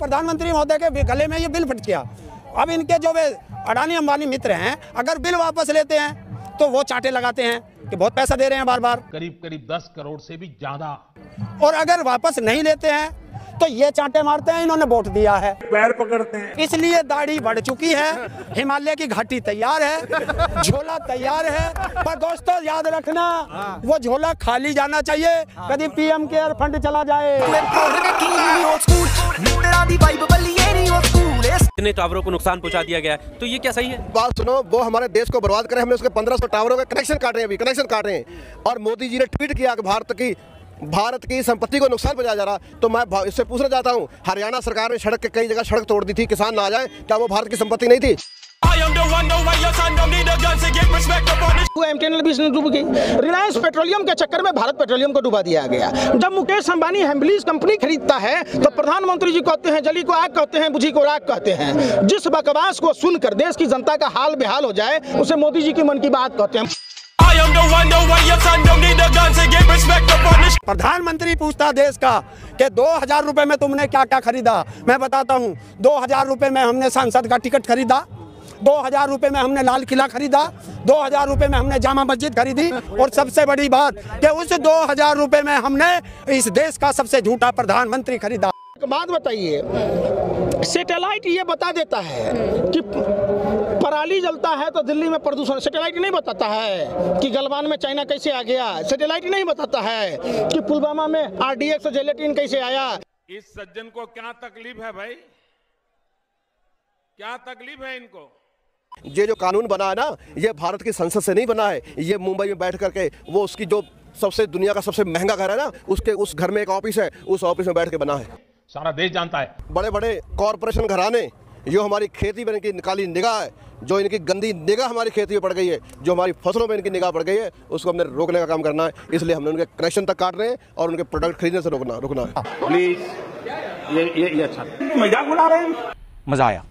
प्रधानमंत्री महोदय के गले में ये बिल फट गया। अब इनके जो वे अडानी अंबानी मित्र हैं, अगर बिल वापस लेते हैं तो वो चांटे लगाते हैं कि बहुत पैसा दे रहे हैं बार बार, करीब 10 करोड़ से भी ज्यादा। और अगर वापस नहीं लेते हैं तो ये चांटे मारते हैं इन्होंने वोट दिया है, पैर पकड़ते हैं। इसलिए दाढ़ी बढ़ चुकी है, हिमालय की घाटी तैयार है, झोला तैयार है। पर दोस्तों याद रखना, वो झोला खाली जाना चाहिए, कभी पीएम केयर फंड चला जाए। इतने टावरों को नुकसान पहुंचा दिया गया है, तो ये क्या सही है? बात सुनो, वो हमारे देश को बर्बाद करे, हमने उसके 1500 टावरों के कनेक्शन काट रहे हैं, अभी कनेक्शन काट रहे हैं। और मोदी जी ने ट्वीट किया कि भारत की संपत्ति को नुकसान पहुंचाया जा रहा। तो मैं इससे पूछना चाहता हूं, हरियाणा सरकार ने सड़क के कई जगह सड़क तोड़ दी थी, किसान ना आ जाए, क्या वो भारत की संपत्ति नहीं थी? डूब गई। रिलायंस पेट्रोलियम के चक्कर में भारत पेट्रोलियम को डुबा दिया गया। जब मुकेश अंबानी हेम्बलीज कंपनी खरीदता है तो प्रधानमंत्री जी कहते हैं जली को आग कहते हैं, बुझी को राग कहते हैं। जिस बकवास को सुनकर देश की जनता का हाल बेहाल हो जाए उसे मोदी जी की मन की बात कहते हैं। प्रधानमंत्री पूछता देश का कि 2000 रुपए में तुमने क्या क्या खरीदा। मैं बताता हूँ, 2000 रुपए में हमने सांसद का टिकट खरीदा, 2000 रुपए में हमने लाल किला खरीदा, 2000 रुपए में हमने जामा मस्जिद खरीदी, और सबसे बड़ी बात कि उस 2000 रुपए में हमने इस देश का सबसे झूठा प्रधानमंत्री खरीदा। बात बताइए, सैटेलाइट ये बता देता है कि पराली जलता है तो दिल्ली में प्रदूषण, सैटेलाइट नहीं बताता है कि गलवान में चाइना कैसे आ गया, सैटेलाइट नहीं बताता है कि पुलवामा में आरडीएक्स जेलेटिन कैसे आया। इस सज्जन को क्या तकलीफ है भाई, क्या तकलीफ है इनको? ये जो कानून बना है ना, ये भारत की संसद से नहीं बना है, ये मुंबई में बैठ करके वो उसकी जो सबसे दुनिया का सबसे महंगा घर है ना, उसके उस घर में एक ऑफिस है, उस ऑफिस में बैठ के बना है। सारा देश जानता है। बड़े बड़े कॉरपोरेशन घराने जो हमारी खेती पर इनकी निकाली निगाह है, जो इनकी गंदी निगाह हमारी खेती में पड़ गई है, जो हमारी फसलों में इनकी निगाह पड़ गई है, उसको हमने रोकने का काम करना है। इसलिए हमने उनके कनेक्शन तक काट रहे हैं और उनके प्रोडक्ट खरीदने से रुकना है। प्लीज ये अच्छा मजाक उड़ा रहे हैं। मजा आया।